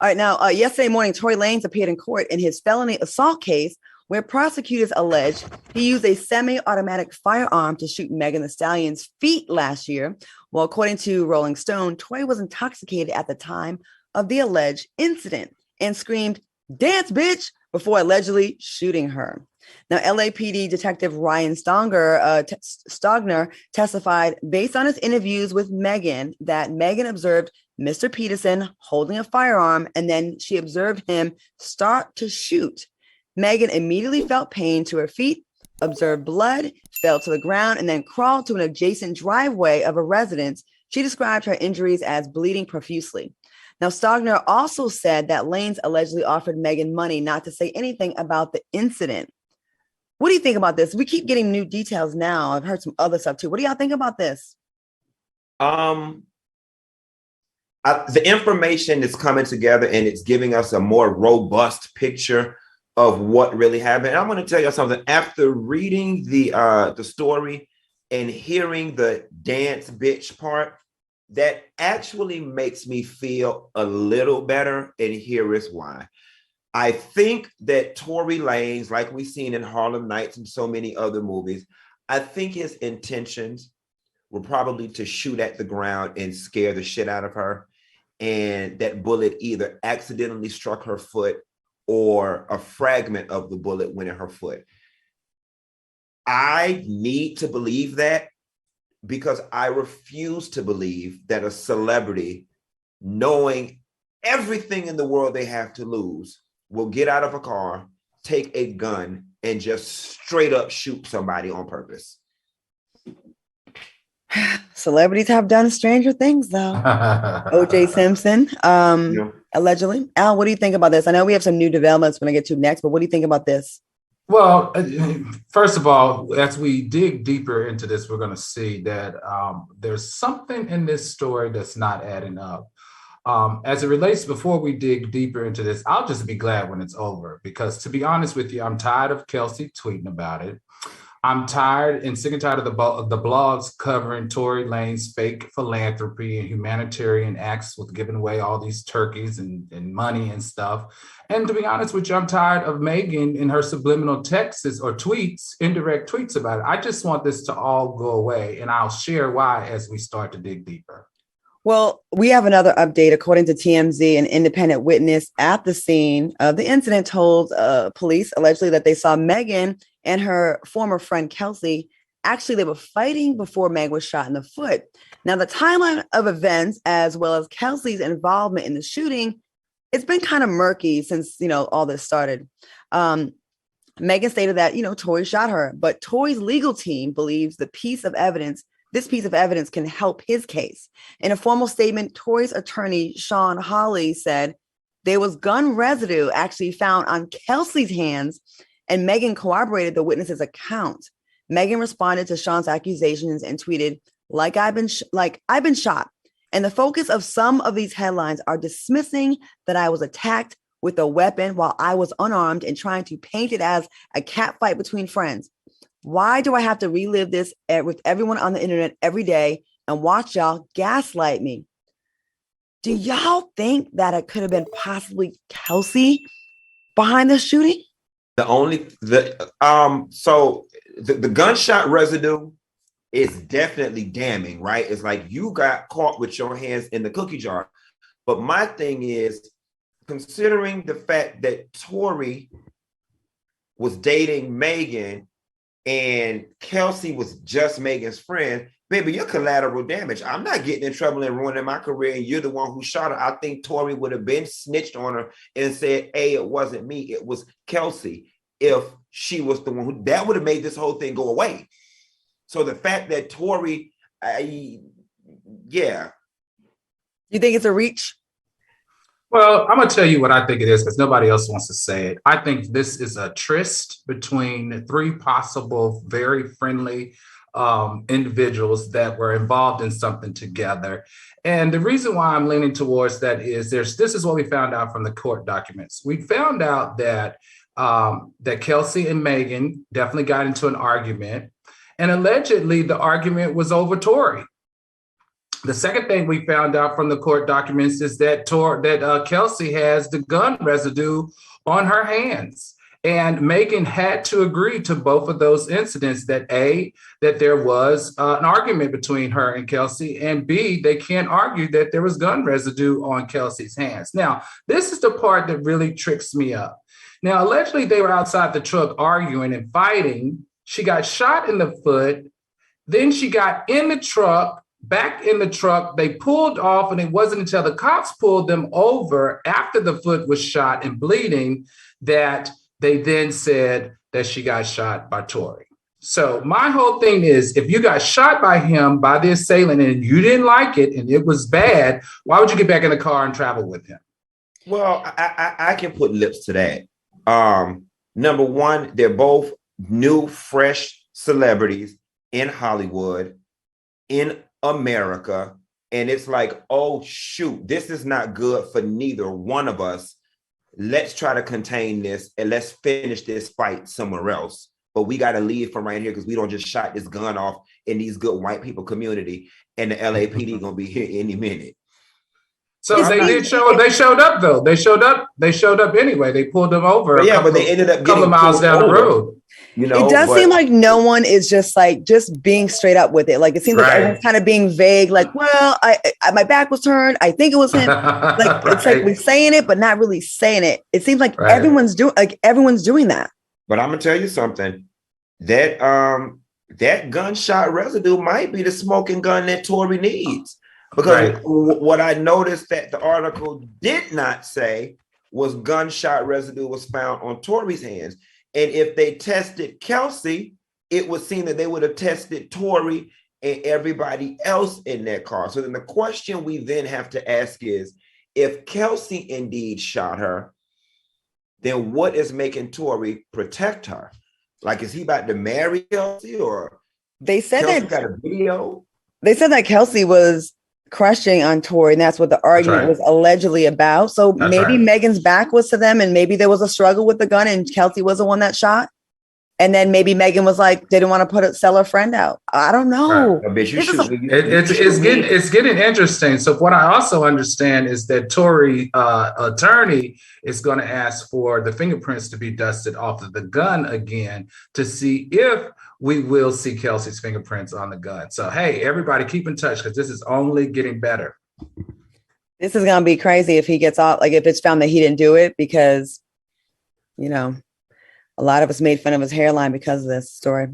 All right, now, yesterday morning, Tory Lanez appeared in court in his felony assault case, where prosecutors allege he used a semi-automatic firearm to shoot Megan Thee Stallion's feet last year. Well, according to Rolling Stone, Tory was intoxicated at the time of the alleged incident and screamed, "Dance, bitch," before allegedly shooting her. Now, LAPD Detective Ryan Stogner testified based on his interviews with Megan that Megan observed Mr. Peterson holding a firearm, and then she observed him start to shoot. Megan immediately felt pain to her feet, observed blood, fell to the ground, and then crawled to an adjacent driveway of a residence. She described her injuries as bleeding profusely. Now, Stogner also said that Lanez allegedly offered Megan money not to say anything about the incident. What do you think about this? We keep getting new details now. I've heard some other stuff too. What do y'all think about this? The information is coming together and it's giving us a more robust picture of what really happened. And I'm going to tell you something. After reading the story and hearing the dance bitch part, that actually makes me feel a little better. And here is why. I think that Tory Lanez, like we've seen in Harlem Nights and so many other movies, I think his intentions were probably to shoot at the ground and scare the shit out of her. And that bullet either accidentally struck her foot or a fragment of the bullet went in her foot. I need to believe that because I refuse to believe that a celebrity, knowing everything in the world they have to lose, will get out of a car, take a gun, and just straight up shoot somebody on purpose. Celebrities have done stranger things, though. O.J. Simpson, allegedly. Al, what do you think about this? I know we have some new developments when I get to next, but what do you think about this? Well, first of all, as we dig deeper into this, we're going to see that there's something in this story that's not adding up. As it relates, before we dig deeper into this, I'll just be glad when it's over, because to be honest with you, I'm tired of Kelsey tweeting about it. I'm tired and sick and tired of the blogs covering Tory Lanez's fake philanthropy and humanitarian acts with giving away all these turkeys and money and stuff. And to be honest with you, I'm tired of Megan in her subliminal texts or tweets, indirect tweets about it. I just want this to all go away, and I'll share why as we start to dig deeper. Well, we have another update. According to TMZ, an independent witness at the scene of the incident told police allegedly that they saw Megan and her former friend Kelsey. Actually, they were fighting before Meg was shot in the foot. Now, the timeline of events, as well as Kelsey's involvement in the shooting, it's been kind of murky since, all this started. Megan stated that, Tory shot her, but Tory's legal team believes this piece of evidence can help his case. In a formal statement, Tory's attorney, Sean Hawley, said there was gun residue actually found on Kelsey's hands, and Megan corroborated the witness's account. Megan responded to Sean's accusations and tweeted, I've been shot. And the focus of some of these headlines are dismissing that I was attacked with a weapon while I was unarmed and trying to paint it as a catfight between friends. Why do I have to relive this with everyone on the internet every day and watch y'all gaslight me? Do y'all think that it could have been possibly Kelsey behind the shooting? The gunshot residue is definitely damning, right? It's like you got caught with your hands in the cookie jar. But my thing is, considering the fact that Tory was dating Megan and Kelsey was just Megan's friend, baby, you're collateral damage. I'm not getting in trouble and ruining my career, and you're the one who shot her. I think Tory would have been snitched on her and said, hey, it wasn't me, it was Kelsey. If she was the one who, that would have made this whole thing go away. So the fact that Tory, yeah. You think it's a reach? Well, I'm going to tell you what I think it is, because nobody else wants to say it. I think this is a tryst between three possible, very friendly individuals that were involved in something together. And the reason why I'm leaning towards that is this is what we found out from the court documents. We found out that Kelsey and Megan definitely got into an argument, and allegedly the argument was over Tory. The second thing we found out from the court documents is that Kelsey has the gun residue on her hands. And Megan had to agree to both of those incidents, that there was an argument between her and Kelsey, and B, they can't argue that there was gun residue on Kelsey's hands. Now, this is the part that really tricks me up. Now, allegedly, they were outside the truck arguing and fighting. She got shot in the foot. Then she got in the truck, back in the truck. They pulled off, and it wasn't until the cops pulled them over after the foot was shot and bleeding that they then said that she got shot by Torey. So my whole thing is, if you got shot by him, by the assailant, and you didn't like it and it was bad, why would you get back in the car and travel with him? Well, I can put lips to that. Number one, they're both new, fresh celebrities in Hollywood, in America. And it's like, oh, shoot, this is not good for neither one of us. Let's try to contain this and let's finish this fight somewhere else. But we got to leave from right here because we don't just shot this gun off in these good white people community, and the LAPD gonna be here any minute. So they showed up though. They showed up anyway. They pulled them over. But they ended up a couple of miles down the road. You know, it does seem like no one is just being straight up with it. Like it seems like everyone's kind of being vague. Like, well, I my back was turned. I think it was him. Like it's like we're saying it, but not really saying it. It seems like everyone's doing that. But I'm gonna tell you something. That gunshot residue might be the smoking gun that Torey needs. Because what I noticed that the article did not say was gunshot residue was found on Torey's hands. And if they tested Kelsey, it would seem that they would have tested Torey and everybody else in that car. So then the question we then have to ask is, if Kelsey indeed shot her, then what is making Torey protect her? Like, is he about to marry Kelsey, or they said Kelsey that got a video? They said that Kelsey was crushing on Torey, and that's what the argument was allegedly about. So maybe Megan's back was to them, and maybe there was a struggle with the gun, and Kelsey was the one that shot. And then maybe Megan was like, didn't want to sell her friend out. I don't know. It's getting interesting. So what I also understand is that Tory attorney is going to ask for the fingerprints to be dusted off of the gun again to see if we will see Kelsey's fingerprints on the gun. So, hey, everybody keep in touch because this is only getting better. This is going to be crazy if he gets off, like if it's found that he didn't do it, because, you know, a lot of us made fun of his hairline because of this story.